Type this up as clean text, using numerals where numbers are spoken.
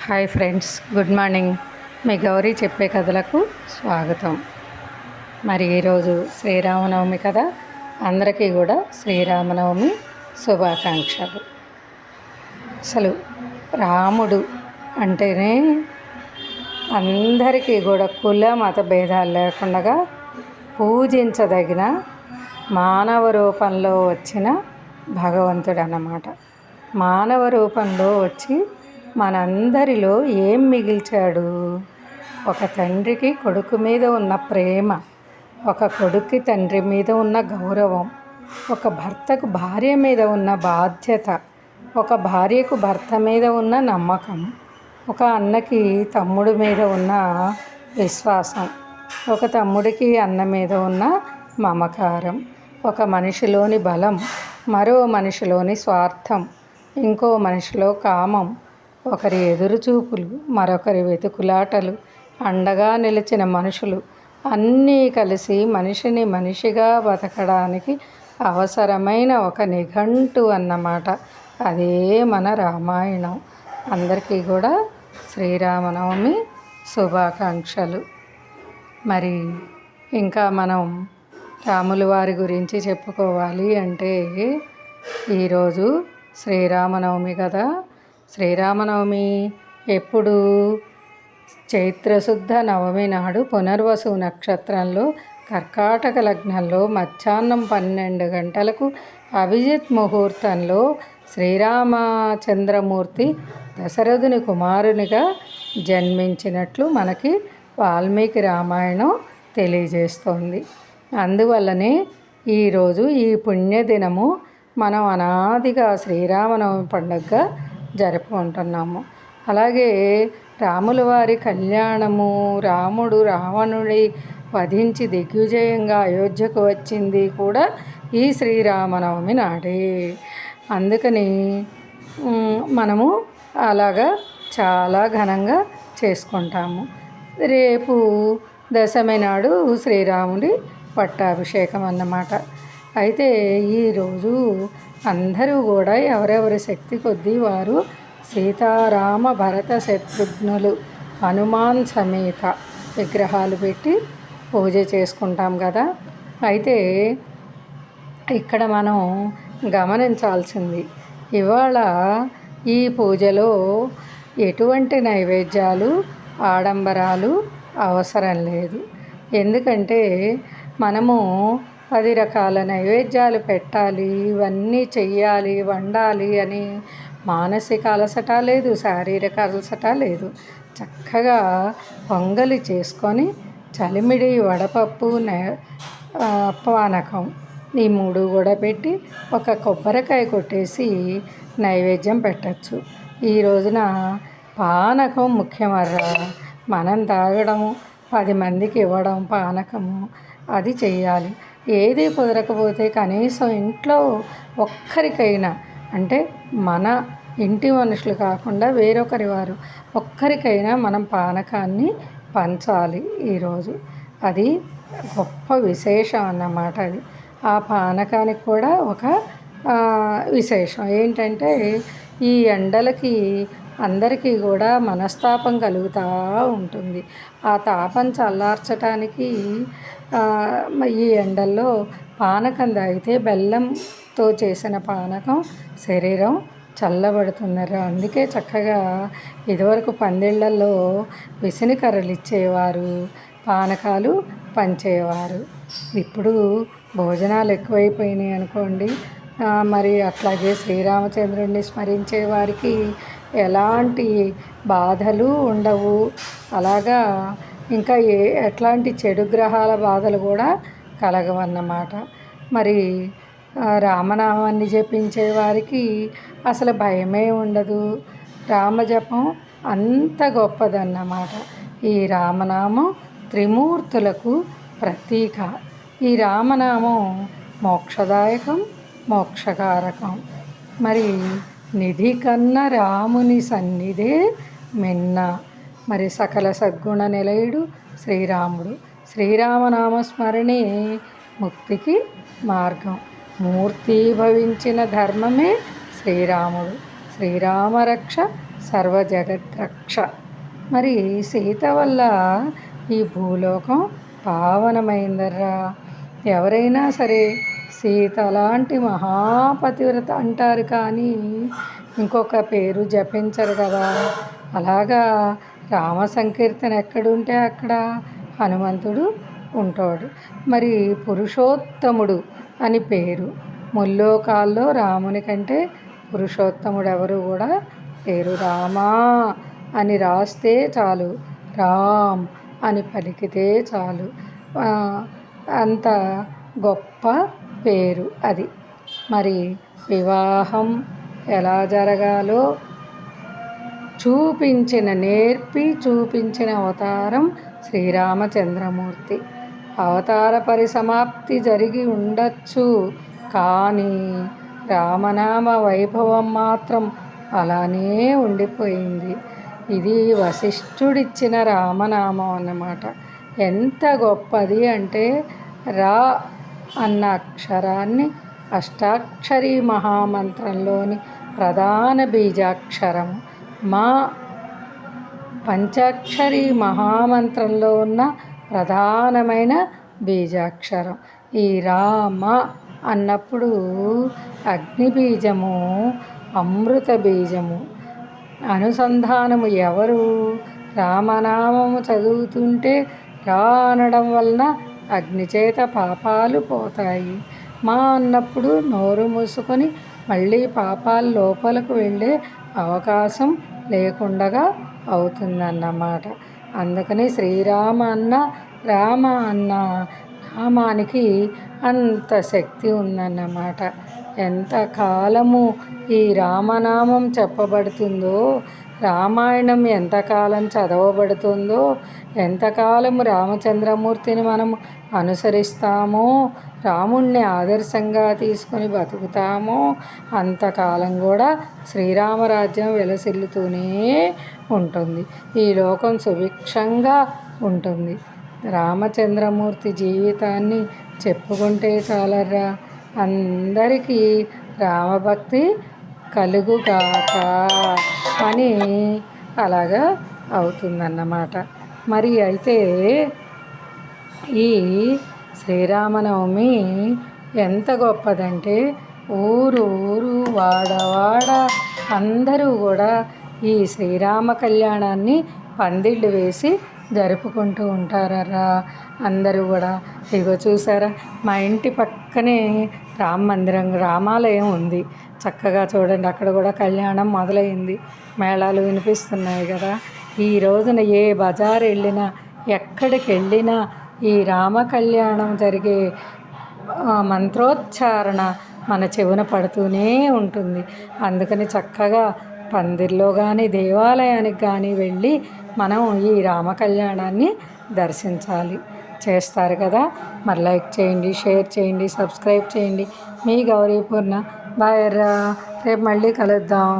Hi friends, good morning. మీ గౌరీ చెప్పే కథలకు స్వాగతం. మరి ఈరోజు శ్రీరామనవమి కదా, అందరికీ కూడా శ్రీరామనవమి శుభాకాంక్షలు. అసలు రాముడు అంటేనే అందరికీ కూడా కుల మత భేదాలు లేకుండా పూజించదగిన మానవ రూపంలో వచ్చిన భగవంతుడు అన్నమాట. మానవ రూపంలో వచ్చి మనందరిలో ఏం మిగిల్చాడు? ఒక తండ్రికి కొడుకు మీద ఉన్న ప్రేమ, ఒక కొడుక్కి తండ్రి మీద ఉన్న గౌరవం, ఒక భర్తకు భార్య మీద ఉన్న బాధ్యత, ఒక భార్యకు భర్త మీద ఉన్న నమ్మకం, ఒక అన్నకి తమ్ముడి మీద ఉన్న విశ్వాసం, ఒక తమ్ముడికి అన్న మీద ఉన్న మమకారం, ఒక మనిషిలోని బలం, మరో మనిషిలోని స్వార్థం, ఇంకో మనిషిలో కామం, ఒకరి ఎదురుచూపులు, మరొకరి వెతుకులాటలు, అండగా నిలిచిన మనుషులు అన్నీ కలిసి మనిషిని మనిషిగా బతకడానికి అవసరమైన ఒక నిఘంటు అన్నమాట. అదే మన రామాయణం. అందరికీ కూడా శ్రీరామనవమి శుభాకాంక్షలు. మరి ఇంకా మనం రాముల వారి గురించి చెప్పుకోవాలి అంటే ఈరోజు శ్రీరామనవమి కదా. శ్రీరామనవమి ఎప్పుడు? చైత్రశుద్ధ నవమి నాడు పునర్వసు నక్షత్రంలో కర్కాటక లగ్నంలో మధ్యాహ్నం 12 గంటలకు అభిజిత్ ముహూర్తంలో శ్రీరామచంద్రమూర్తి దశరథుని కుమారునిగా జన్మించినట్లు మనకి వాల్మీకి రామాయణం తెలియజేస్తోంది. అందువల్లనే ఈరోజు ఈ పుణ్యదినము మనం అనాదిగా శ్రీరామనవమి పండుగగా జరుపుకుంటున్నాము. అలాగే రాముల వారి కళ్యాణము, రాముడు రావణుడి వధించి దిగ్విజయంగా అయోధ్యకు వచ్చింది కూడా ఈ శ్రీరామనవమి నాడే. అందుకని మనము అలాగా చాలా ఘనంగా చేసుకుంటాము. రేపు దశమి నాడు శ్రీరాముడి పట్టాభిషేకం అన్నమాట. అయితే ఈరోజు అందరూ కూడా ఎవరెవరి శక్తి కొద్దీ వారు సీతారామ భరత శత్రుఘ్నులు హనుమాన్ సమేత విగ్రహాలు పెట్టి పూజ చేసుకుంటాం కదా. అయితే ఇక్కడ మనం గమనించాల్సింది, ఇవాళ ఈ పూజలో ఎటువంటి నైవేద్యాలు, ఆడంబరాలు అవసరం లేదు. ఎందుకంటే మనము 10 రకాల నైవేద్యాలు పెట్టాలి, ఇవన్నీ చెయ్యాలి, వండాలి అని మానసిక అలసట లేదు, శారీరక అలసట లేదు. చక్కగా పొంగలి చేసుకొని చలిమిడి, వడపప్పు, పానకం ఈ 3 కూడా పెట్టి ఒక కొబ్బరికాయ కొట్టేసి నైవేద్యం పెట్టచ్చు. ఈ రోజున పానకం ముఖ్యమర్రా. మనం తాగడం, 10 మందికి ఇవ్వడం పానకము అది చెయ్యాలి. ఏది కుదరకపోతే కనీసం ఇంట్లో ఒక్కరికైనా, అంటే మన ఇంటి మనుషులు కాకుండా వేరొకరి వారు ఒక్కరికైనా మనం పానకాన్ని పంచాలి ఈరోజు. అది గొప్ప విశేషం అన్నమాట. అది ఆ పానకానికి కూడా ఒక విశేషం ఏంటంటే, ఈ ఎండలకి అందరికీ కూడా మనస్తాపం కలుగుతూ ఉంటుంది. ఆ తాపం చల్లార్చడానికి ఈ ఎండల్లో పానకం తాగితే, బెల్లంతో చేసిన పానకం శరీరం చల్లబడుతుందరా. అందుకే చక్కగా ఇదివరకు పందిళ్ళల్లో విసినికర్రలు ఇచ్చేవారు, పానకాలు పంచేవారు. ఇప్పుడు భోజనాలు ఎక్కువైపోయినాయి అనుకోండి. మరి అట్లాగే శ్రీరామచంద్రుడిని స్మరించే వారికి ఎలాంటి బాధలు ఉండవు. అలాగా ఇంకా ఎట్లాంటి చెడు గ్రహాల బాధలు కూడా కలగవన్నమాట. మరి రామనామాన్ని జపించే వారికి అసలు భయమే ఉండదు. రామజపం అంత గొప్పదన్నమాట. ఈ రామనామం త్రిమూర్తులకు ప్రతీక. ఈ రామనామం మోక్షదాయకం, మోక్షకారకం. మరి నిధి కన్నా రాముని సన్నిధే మిన్న. మరి సకల సద్గుణ నిలయుడు శ్రీరాముడు. శ్రీరామనామస్మరణే ముక్తికి మార్గం. మూర్తి భవించిన ధర్మమే శ్రీరాముడు. శ్రీరామరక్ష సర్వజగద్రక్ష. మరి సీత వల్ల ఈ భూలోకం పావనమైందర్రా. ఎవరైనా సరే సీత లాంటి మహాపతివ్రత అంటారు కానీ ఇంకొక పేరు జపించరు కదా. అలాగా రామ సంకీర్తన ఎక్కడుంటే అక్కడ హనుమంతుడు ఉంటాడు. మరి పురుషోత్తముడు అని పేరు. ముల్లోకాల్లో రాముని కంటే పురుషోత్తముడు ఎవరు కూడా పేరు. రామా అని రాస్తే చాలు, రామ్ అని పలికితే చాలు, అంత గొప్ప పేరు అది. మరి వివాహం ఎలా జరగాలో నేర్పి చూపించిన అవతారం శ్రీరామచంద్రమూర్తి. అవతార పరిసమాప్తి జరిగి ఉండొచ్చు కానీ రామనామ వైభవం మాత్రం అలానే ఉండిపోయింది. ఇది వశిష్ఠుడిచ్చిన రామనామం అన్నమాట. ఎంత గొప్పది అంటే రా అన్న అక్షరాన్ని అష్టాక్షరీ మహామంత్రంలోని ప్రధాన బీజాక్షరం, మా పంచాక్షరీ మహామంత్రంలో ఉన్న ప్రధానమైన బీజాక్షరం. ఈ రామ అన్నప్పుడు అగ్నిబీజము, అమృత బీజము అనుసంధానము. ఎవరు రామనామము చదువుతుంటే రా అనడం వలన అగ్నిచేత పాపాలు పోతాయి. మా అన్నప్పుడు నోరు మూసుకొని మళ్ళీ పాపాలు లోపలకు వెళ్ళే అవకాశం లేకుండా అవుతుందన్నమాట. అందుకని శ్రీరామ అన్న రామ అన్న నామానికి అంత శక్తి ఉందన్నమాట. ఎంతకాలము ఈ రామనామం చెప్పబడుతుందో, రామాయణం ఎంతకాలం చదవబడుతుందో, ఎంతకాలము రామచంద్రమూర్తిని మనం అనుసరిస్తామో, రాముణ్ణి ఆదర్శంగా తీసుకొని బతుకుతామో అంతకాలం కూడా శ్రీరామరాజ్యం విలసిల్లుతూనే ఉంటుంది. ఈ లోకం సుభిక్షంగా ఉంటుంది. రామచంద్రమూర్తి జీవితాన్ని చెప్పుకుంటే చాలరా, అందరికీ రామభక్తి కలుగుగాక అని అలాగా అవుతుందన్నమాట. మరి అయితే ఈ శ్రీరామనవమి ఎంత గొప్పదంటే ఊరు ఊరు వాడ అందరూ కూడా ఈ శ్రీరామ కళ్యాణాన్ని పందిళ్ళు వేసి జరుపుకుంటూ ఉంటారా. అందరూ కూడా ఇగో చూసారా, మా ఇంటి పక్కనే రామాలయం ఉంది. చక్కగా చూడండి, అక్కడ కూడా కళ్యాణం మొదలైంది. మేళాలు వినిపిస్తున్నాయి కదా. ఈ రోజున ఏ బజారు వెళ్ళినా, ఎక్కడికి వెళ్ళినా ఈ రామ కళ్యాణం జరిగే మంత్రోచ్చారణ మన చెవున పడుతూనే ఉంటుంది. అందుకని చక్కగా పందిర్లో కానీ దేవాలయానికి కానీ వెళ్ళి మనం ఈ రామ కళ్యాణాన్ని దర్శించాలి. చేస్తారు కదా. మరి లైక్ చేయండి, షేర్ చేయండి, సబ్స్క్రైబ్ చేయండి. మీ గౌరీ పూర్ణ. బాయ్ రా, రేపు మళ్ళీ కలుద్దాం.